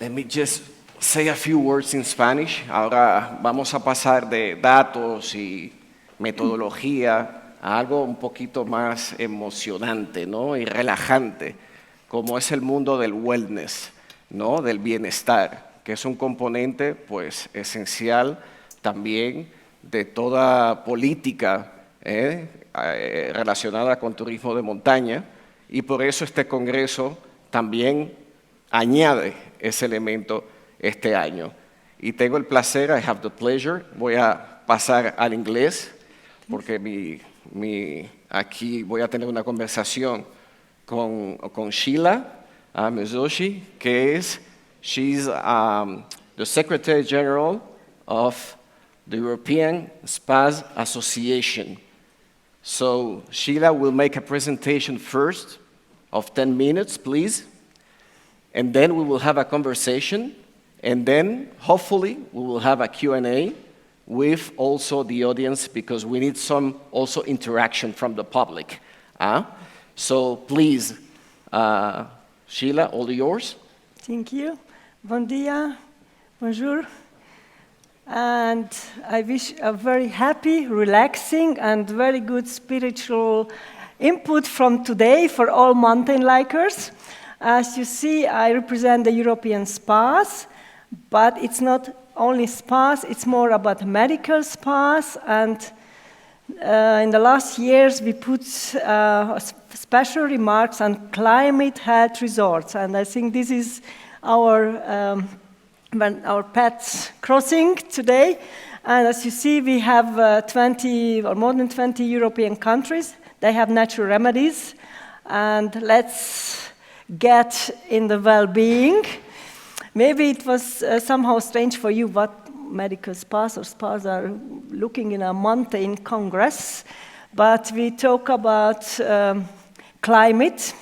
Let me just say a few words in Spanish. Ahora vamos a pasar de datos y metodología a algo un poquito más emocionante, ¿no? Y relajante, como es el mundo del wellness, ¿no? Del bienestar, que es un componente pues, esencial también de toda política relacionada con turismo de montaña, y por eso este Congreso también añade ese elemento este año. Y tengo el placer, I have the pleasure, voy a pasar al inglés, porque aquí voy a tener una conversación con Csilla Mezösi, que she's the Secretary General of the European Spas Association. So Csilla will make a presentation first of 10 minutes, please, and then we will have a conversation, and then hopefully we will have a Q&A with also the audience, because we need some also interaction from the public. So please, Csilla, all yours. Thank you. Bon dia, bonjour. And I wish a very happy, relaxing, and very good spiritual input from today for all Mountainlikers. As you see, I represent the European spas, but it's not only spas, it's more about medical spas. And in the last years, we put special remarks on climate health resorts. And I think this is our paths crossing today. And as you see, we have 20 or more than 20 European countries. They have natural remedies. And let's get in the well-being. Maybe it was somehow strange for you what medical spas or spas are looking in a mountain congress. But we talk about climate.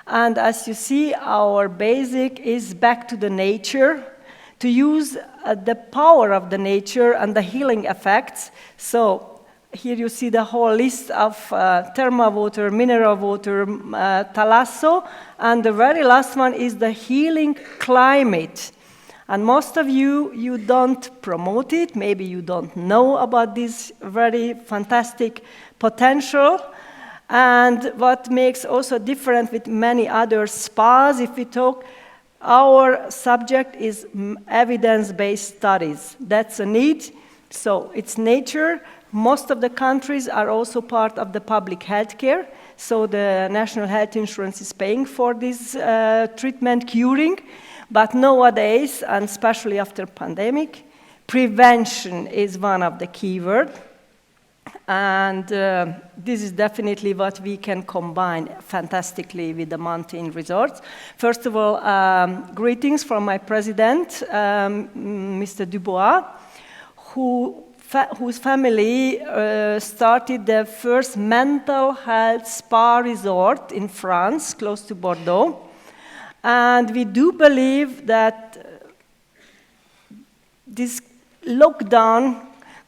And as you see, our basic is back to the nature, to use the power of the nature and the healing effects. So here you see the whole list of thermal water, mineral water, thalasso, and the very last one is the healing climate. And most of you don't promote it, maybe you don't know about this very fantastic potential. And what makes also different with many other spas, if we talk, our subject is evidence-based studies. That's a need. So it's nature. Most of the countries are also part of the public health care. So the national health insurance is paying for this treatment, curing. But nowadays, and especially after pandemic, prevention is one of the keywords. And this is definitely what we can combine fantastically with the mountain resorts. First of all, greetings from my president, Mr. Dubois, whose family started the first mental health spa resort in France, close to Bordeaux. And we do believe that this lockdown,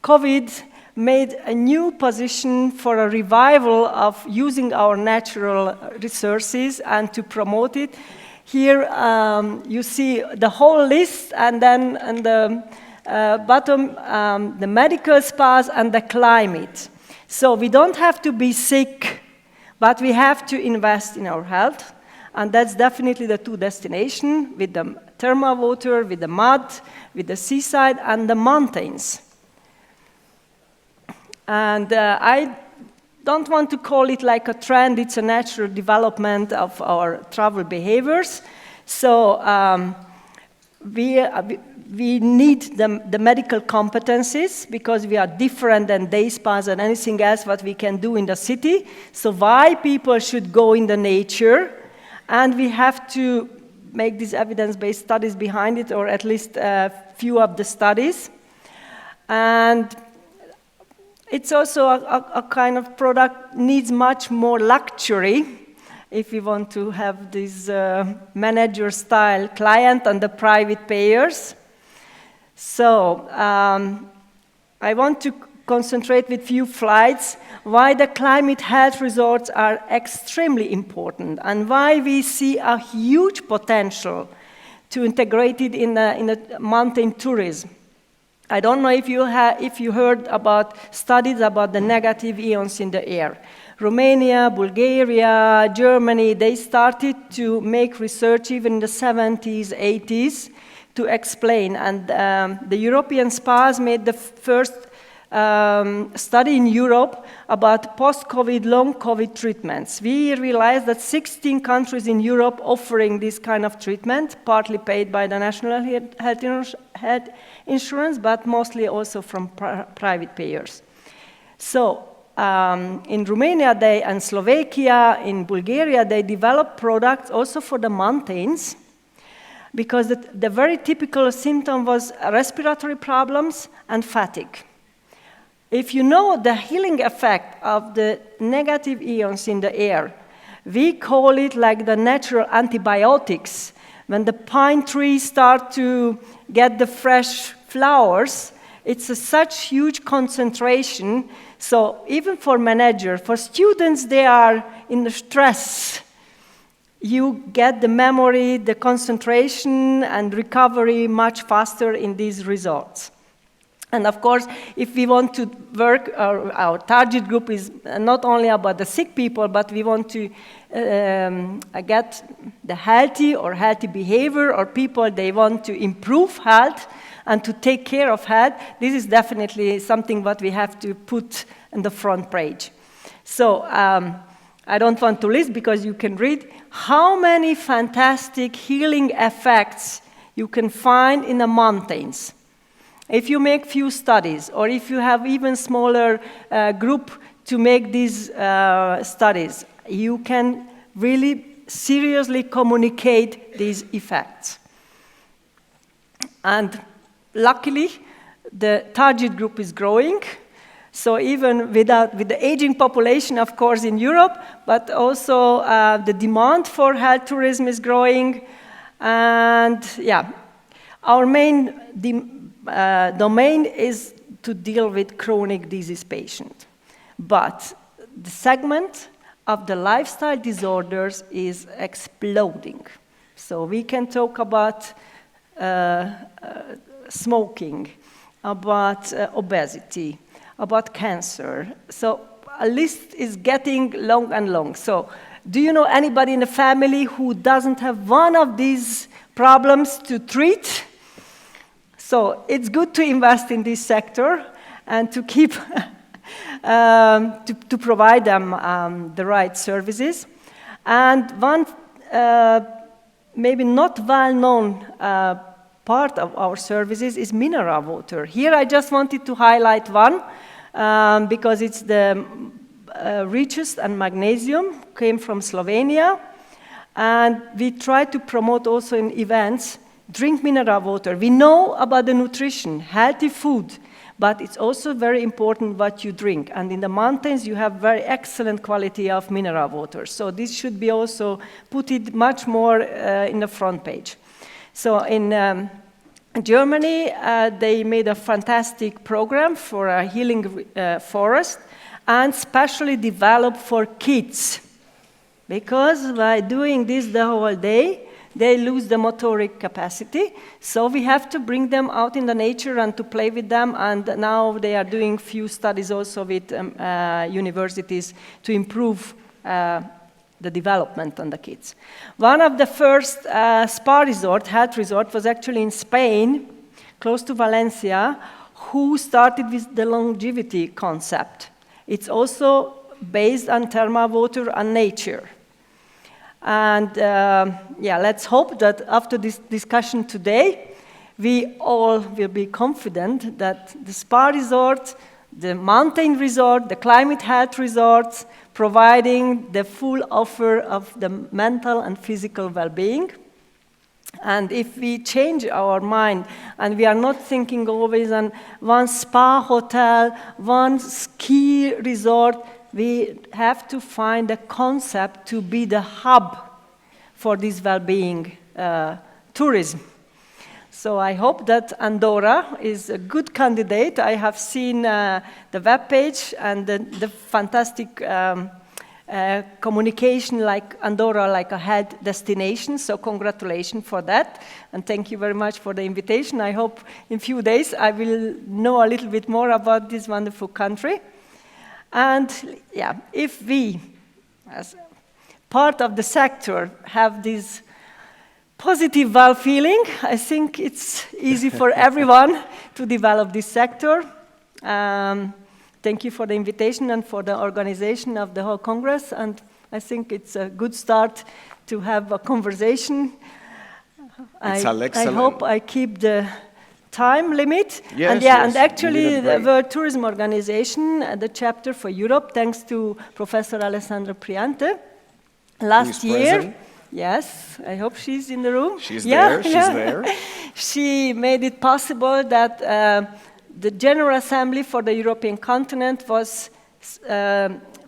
COVID, made a new position for a revival of using our natural resources and to promote it. Here you see the whole list, and then on the bottom, the medical spas and the climate. So we don't have to be sick, but we have to invest in our health. And that's definitely the two destinations, with the thermal water, with the mud, with the seaside, and the mountains. And I don't want to call it like a trend, it's a natural development of our travel behaviors. So we need the medical competencies, because we are different than day spas and anything else what we can do in the city. So why people should go in the nature? And we have to make these evidence-based studies behind it, or at least a few of the studies. And it's also a kind of product needs much more luxury if we want to have this manager-style client and the private payers. So I want to concentrate with few slides why the climate health resorts are extremely important and why we see a huge potential to integrate it in the mountain tourism. I don't know if you heard about studies about the negative ions in the air. Romania, Bulgaria, Germany, they started to make research even in the 70s, 80s to explain. And the European spas made the first study in Europe about post-COVID, long-COVID treatments. We realized that 16 countries in Europe offering this kind of treatment, partly paid by the national health insurance, but mostly also from private payers. So in Romania and Slovakia, in Bulgaria, they developed products also for the mountains, because the very typical symptom was respiratory problems and fatigue. If you know the healing effect of the negative ions in the air, we call it like the natural antibiotics. When the pine trees start to get the fresh flowers, it's such huge concentration. So even for managers, for students, they are in the stress. You get the memory, the concentration, and recovery much faster in these resorts. And of course, if we want to work, our target group is not only about the sick people, but we want to get the healthy behavior, or people, they want to improve health and to take care of health. This is definitely something what we have to put in the front page. So I don't want to list, because you can read how many fantastic healing effects you can find in the mountains. If you make few studies, or if you have even smaller group to make these studies, you can really seriously communicate these effects. And luckily, the target group is growing. So even with the aging population, of course, in Europe, but also the demand for health tourism is growing. And yeah, our main domain is to deal with chronic disease patients. But the segment of the lifestyle disorders is exploding. So we can talk about smoking, about obesity, about cancer. So a list is getting long and long. So do you know anybody in the family who doesn't have one of these problems to treat? So it's good to invest in this sector and to keep, to provide them the right services. And one maybe not well-known part of our services is mineral water. Here I just wanted to highlight one because it's the richest and magnesium, came from Slovenia. And we try to promote also in events, drink mineral water. We know about the nutrition, healthy food, but it's also very important what you drink. And in the mountains, you have very excellent quality of mineral water. So this should be also put it much more in the front page. So in Germany, they made a fantastic program for a healing forest, and specially developed for kids. Because by doing this the whole day, they lose the motoric capacity. So we have to bring them out in the nature and to play with them. And now they are doing few studies also with universities to improve the development on the kids. One of the first spa resort, health resort, was actually in Spain, close to Valencia, who started with the longevity concept. It's also based on thermal water and nature. And yeah, let's hope that after this discussion today, we all will be confident that the spa resort, the mountain resort, the climate health resorts, providing the full offer of the mental and physical well-being. And if we change our mind and we are not thinking always on one spa hotel, one ski resort, we have to find a concept to be the hub for this well-being tourism. So I hope that Andorra is a good candidate. I have seen the webpage and the fantastic communication like Andorra, like a health destination. So congratulations for that. And thank you very much for the invitation. I hope in a few days I will know a little bit more about this wonderful country. And yeah, if we, as part of the sector, have this positive well feeling, I think it's easy for everyone to develop this sector. Thank you for the invitation and for the organization of the whole Congress, and I think it's a good start to have a conversation. I hope I keep the time limit. Yes, and actually the World Tourism Organization, the chapter for Europe, thanks to Professor Alessandra Priante, last year. Present. Yes, I hope she's in the room. She's there. She made it possible that the General Assembly for the European continent was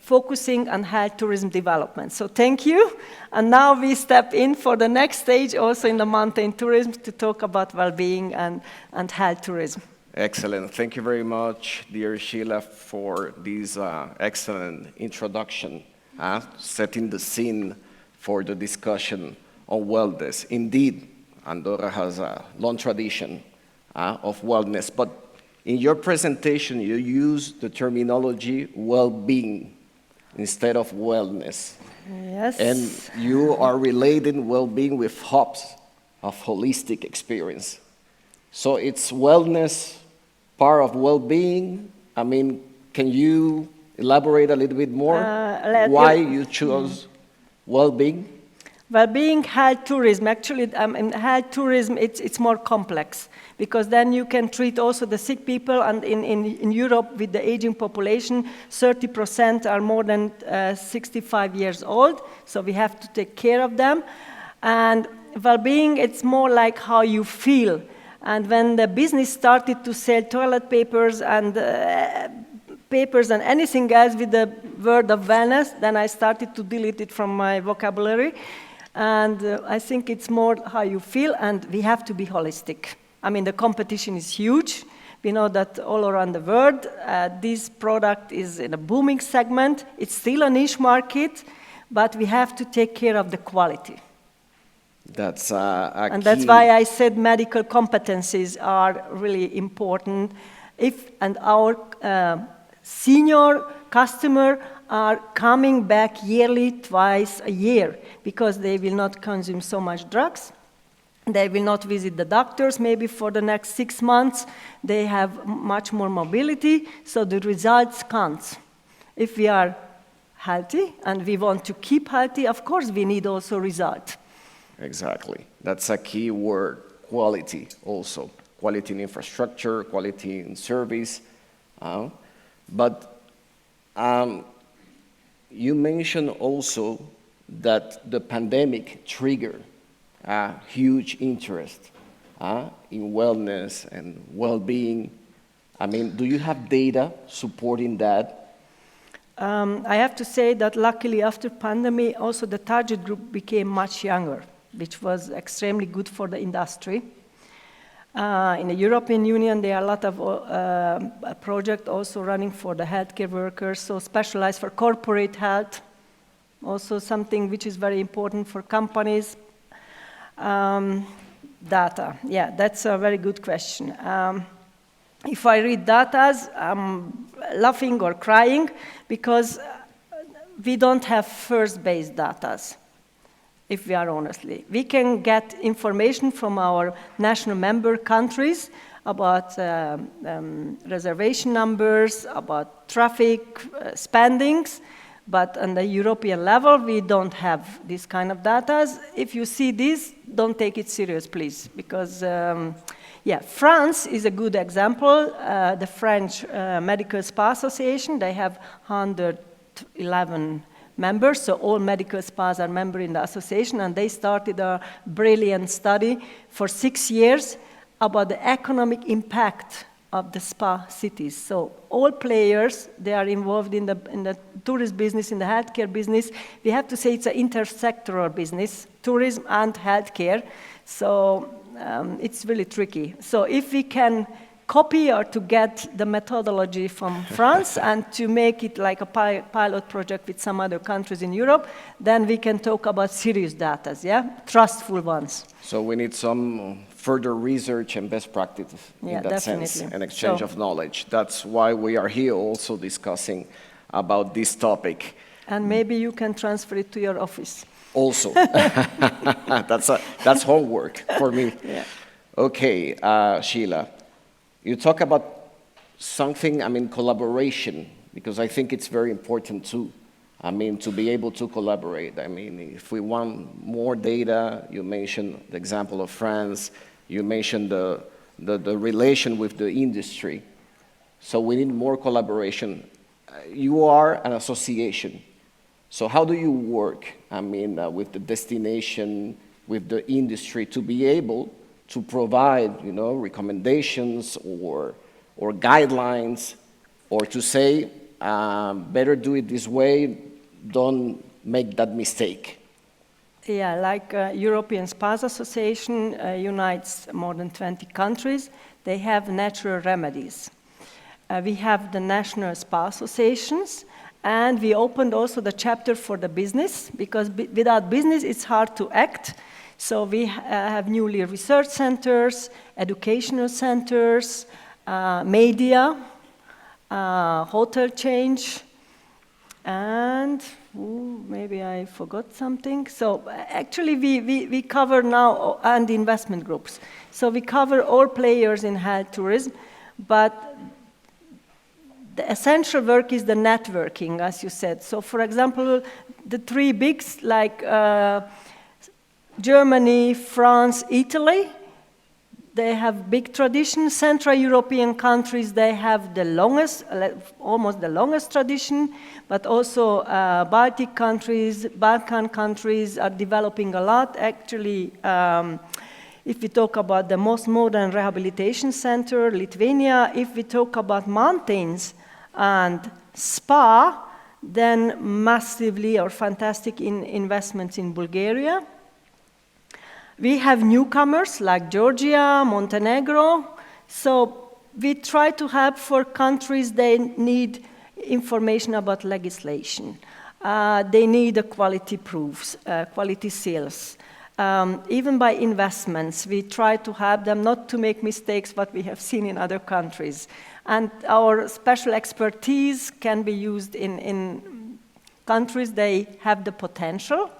focusing on health tourism development. So thank you. And now we step in for the next stage also in the mountain tourism to talk about well-being and health tourism. Excellent. Thank you very much, dear Csilla, for this excellent introduction, setting the scene for the discussion on wellness. Indeed, Andorra has a long tradition of wellness, but in your presentation, you use the terminology well-being instead of wellness. Yes. And you are relating well-being with hubs of holistic experience. So it's wellness, part of well-being. I mean, can you elaborate a little bit more why you chose well-being? Well-being, health tourism. Actually, health tourism, it's more complex because then you can treat also the sick people. And in Europe, with the aging population, 30% are more than 65 years old. So we have to take care of them. And well-being, it's more like how you feel. And when the business started to sell toilet papers and anything else with the word of wellness, then I started to delete it from my vocabulary. And I think it's more how you feel, and we have to be holistic. I mean, the competition is huge. We know that all around the world, this product is in a booming segment. It's still a niche market, but we have to take care of the quality. That's and that's why I said medical competencies are really important. And our senior customer are coming back yearly, twice a year, because they will not consume so much drugs. They will not visit the doctors maybe for the next 6 months. They have much more mobility, so the results count. If we are healthy and we want to keep healthy, of course we need also result. Exactly. That's a key word, quality also. Quality in infrastructure, quality in service. But you mentioned also that the pandemic triggered a huge interest in wellness and well-being. I mean, do you have data supporting that? I have to say that luckily after pandemic, also the target group became much younger, which was extremely good for the industry. In the European Union, there are a lot of projects also running for the healthcare workers, so specialized for corporate health, also something which is very important for companies. Data, yeah, that's a very good question. If I read data, I'm laughing or crying because we don't have first-based data. If we are honestly. We can get information from our national member countries about reservation numbers, about traffic spendings, but on the European level, we don't have this kind of data. If you see this, don't take it serious, please, because France is a good example. The French Medical Spa Association, they have 111 members, so all medical spas are members in the association, and they started a brilliant study for 6 years about the economic impact of the spa cities. So all players, they are involved in the tourist business, in the healthcare business. We have to say it's an intersectoral business, tourism and healthcare. So it's really tricky. So if we can copy or to get the methodology from France and to make it like a pilot project with some other countries in Europe, then we can talk about serious data, yeah? Trustful ones. So we need some further research and best practices in that sense, and exchange of knowledge. That's why we are here also discussing about this topic. And maybe you can transfer it to your office. Also. That's homework for me. Yeah. Okay, Csilla, you talk about something, collaboration, because I think it's very important too. To be able to collaborate. If we want more data, you mentioned the example of France, you mentioned the relation with the industry. So we need more collaboration. You are an association. So how do you work, with the destination, with the industry, to be able to provide, recommendations or guidelines, or to say, better do it this way, don't make that mistake? Yeah, like European Spas Association unites more than 20 countries. They have natural remedies. We have the national spa associations, and we opened also the chapter for the business, because without business it's hard to act. So we have newly research centers, educational centers, media, hotel change, and maybe I forgot something. So actually we cover now, and investment groups. So we cover all players in health tourism, but the essential work is the networking, as you said. So for example, the three bigs like Germany, France, Italy, they have big tradition. Central European countries, they have the longest, almost the longest tradition, but also Baltic countries, Balkan countries are developing a lot. Actually, if we talk about the most modern rehabilitation center, Lithuania, if we talk about mountains and spa, then massively or fantastic investments in Bulgaria. We have newcomers like Georgia, Montenegro. So we try to help for countries they need information about legislation. They need quality proofs, quality seals. Even by investments, we try to help them not to make mistakes what we have seen in other countries. And our special expertise can be used in countries they have the potential,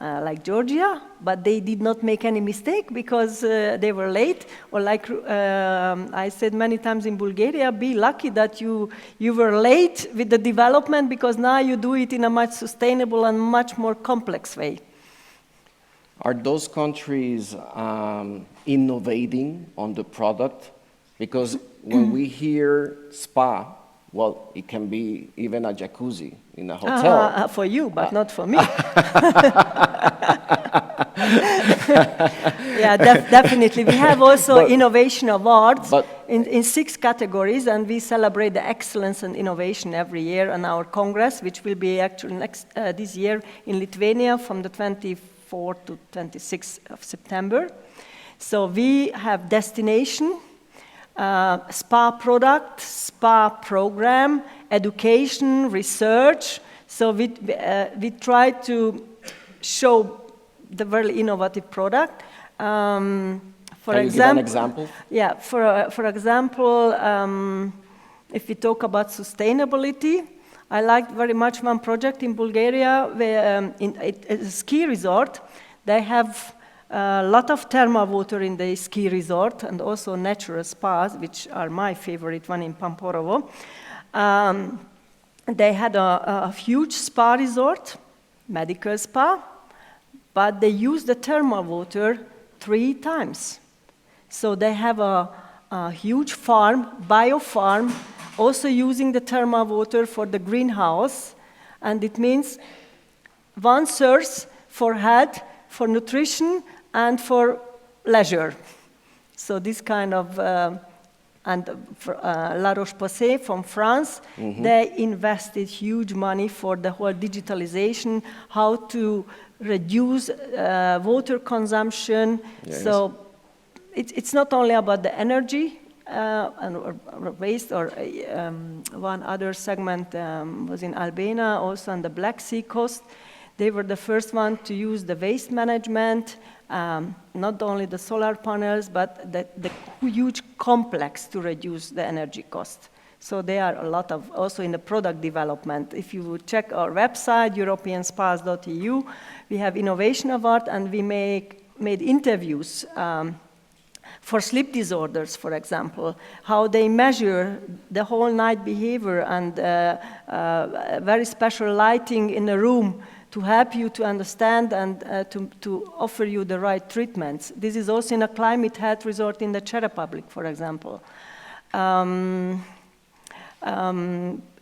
like Georgia, but they did not make any mistake because they were late. Or like I said many times in Bulgaria, be lucky that you were late with the development, because now you do it in a much sustainable and much more complex way. Are those countries innovating on the product? Because when we hear spa, well, it can be even a jacuzzi in a hotel. For you, but not for me. Yeah, definitely. We have also innovation awards in 6 categories, and we celebrate the excellence and innovation every year on our Congress, which will be actually this year in Lithuania from the 24th to 26th of September. So we have destination, spa product, spa program, education, research. So we try to show the very innovative product. Can you give an example? Yeah, for example, if we talk about sustainability, I liked very much one project in Bulgaria where it's a ski resort. They have a lot of thermal water in the ski resort, and also natural spas, which are my favorite one in Pamporovo. They had a huge spa resort, medical spa, but they used the thermal water 3 times. So they have a huge farm, bio-farm, also using the thermal water for the greenhouse, and it means 1 source for health, for nutrition, and for leisure. So this kind of, and La Roche-Posay from France, they invested huge money for the whole digitalization, how to reduce water consumption. Yes. So it's not only about the energy or waste, or one other segment was in Albania, also on the Black Sea coast. They were the first one to use the waste management, not only the solar panels, but the huge complex to reduce the energy cost. So there are a lot of, also in the product development. If you check our website, europeanspas.eu, we have Innovation Award, and we made interviews for sleep disorders, for example, how they measure the whole night behavior and very special lighting in the room to help you to understand and to offer you the right treatments. This is also in a climate health resort in the Czech Republic, for example. In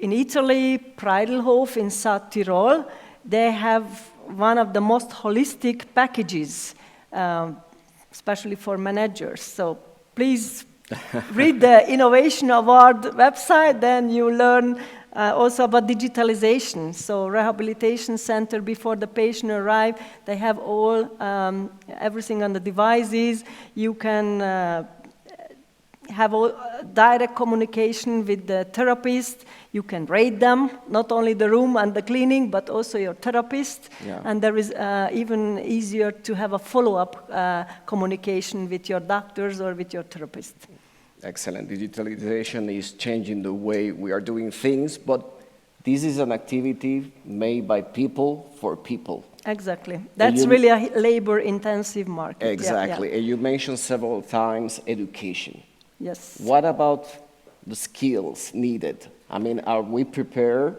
Italy, Preidelhof in South Tyrol, they have one of the most holistic packages, especially for managers. So please read the Innovation Award website, then you learn also about digitalization. So rehabilitation center, before the patient arrives, they have all everything on the devices. You can have direct communication with the therapist. You can rate them, not only the room and the cleaning, but also your therapist. Yeah. And there is even easier to have a follow-up communication with your doctors or with your therapist. Excellent. Digitalization is changing the way we are doing things, but this is an activity made by people for people. Exactly. That's really a labor-intensive market. Exactly. Yeah. And you mentioned several times education. Yes. What about the skills needed? I mean, are we prepared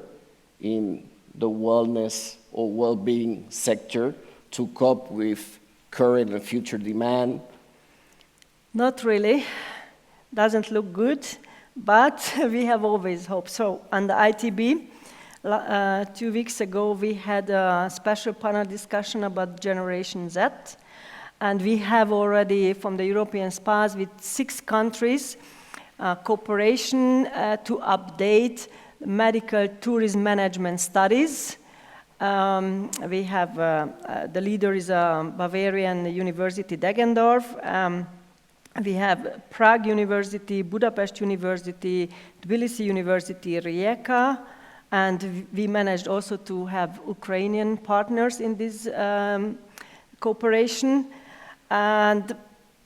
in the wellness or well-being sector to cope with current and future demand? Not really. Doesn't look good, but we have always hope. So on the ITB, 2 weeks ago, we had a special panel discussion about Generation Z. And we have already, from the European spas, with 6 countries, cooperation to update medical tourism management studies. We have, the leader is Bavarian University Deggendorf. We have Prague University, Budapest University, Tbilisi University, Rijeka, and we managed also to have Ukrainian partners in this cooperation. And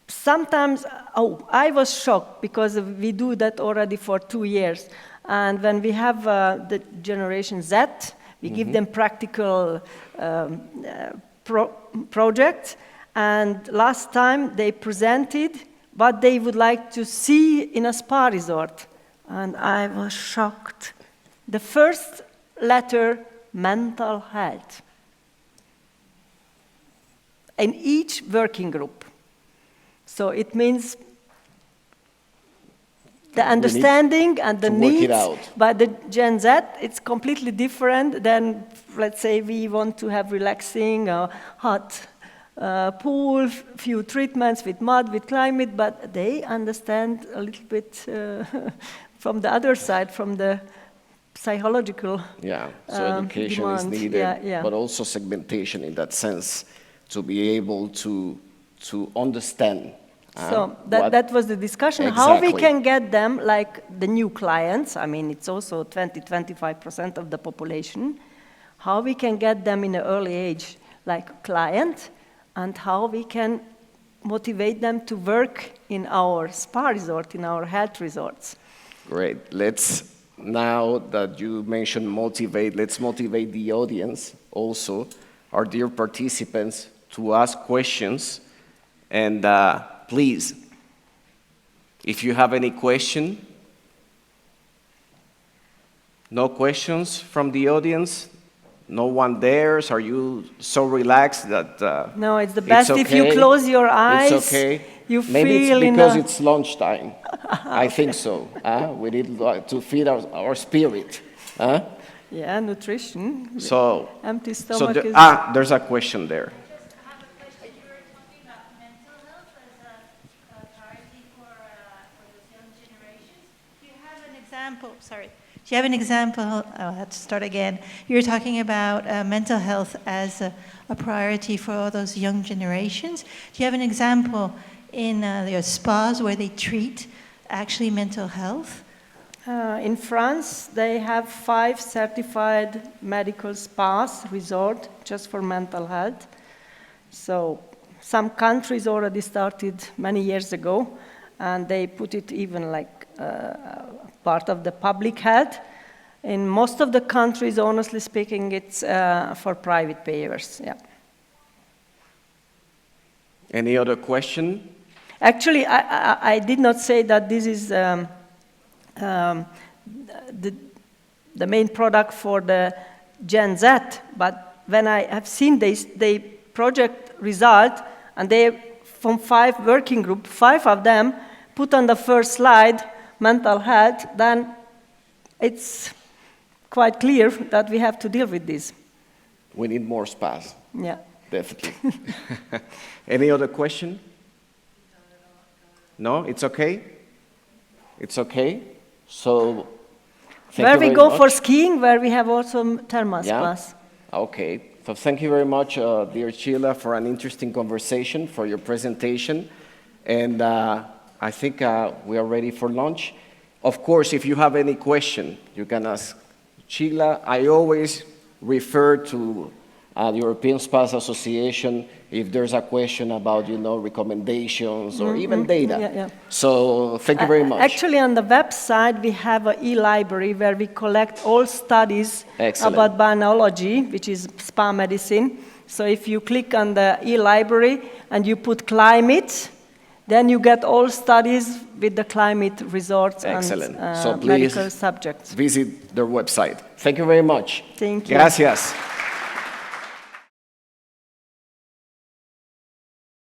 sometimes, I was shocked because we do that already for 2 years. And when we have the Generation Z, we give them practical projects. And last time they presented what they would like to see in a spa resort. And I was shocked. The first letter, mental health, in each working group. So it means the understanding and the needs by the Gen Z, it's completely different than, let's say, we want to have relaxing, hot pool, few treatments with mud, with climate, but they understand a little bit from the other side, from the psychological so education demand. is needed, but also segmentation in that sense, to be able to understand. So that was the discussion, how we can get them, like the new clients, I mean, it's also 20-25% of the population, how we can get them in an early age, like client, and how we can motivate them to work in our spa resort, in our health resorts. Great. Let's, now that you mentioned motivate, let's motivate the audience also, our dear participants, to ask questions. And please, if you have any question, no questions from the audience? No one dares? Are you so relaxed that no, it's the best if you close your eyes. It's okay. You Maybe feel it's because it's lunchtime. I think so. We need to feed our spirit. Yeah, nutrition. So, empty stomach is... there's a question there. Do you have an example? I'll have to start again. You were talking about mental health as a priority for all those young generations. Do you have an example in your spas where they treat actually mental health? In France, they have 5 certified medical spas, resort, just for mental health. So some countries already started many years ago, and they put it even like part of the public health. In most of the countries, honestly speaking, it's for private payers, yeah. Any other question? Actually, I did not say that this is the main product for the Gen Z, but when I have seen this, the project result, and they, from 5 working groups, 5 of them put on the first slide mental health, then it's quite clear that we have to deal with this. We need more spas. Yeah. Definitely. Any other question? No, it's okay? It's okay? So, where we go for skiing, where we have also thermal spas. Okay. So thank you very much, dear Csilla, for an interesting conversation, for your presentation. And I think we are ready for lunch. Of course, if you have any question, you can ask Csilla. I always refer to the European Spas Association if there's a question about, recommendations or even data. Yeah. So thank you very much. Actually, on the website, we have an e-library where we collect all studies about biology, which is spa medicine. So if you click on the e-library and you put climate, then you get all studies with the climate resorts and so please medical subjects. Visit their website. Thank you very much. Thank you. Gracias.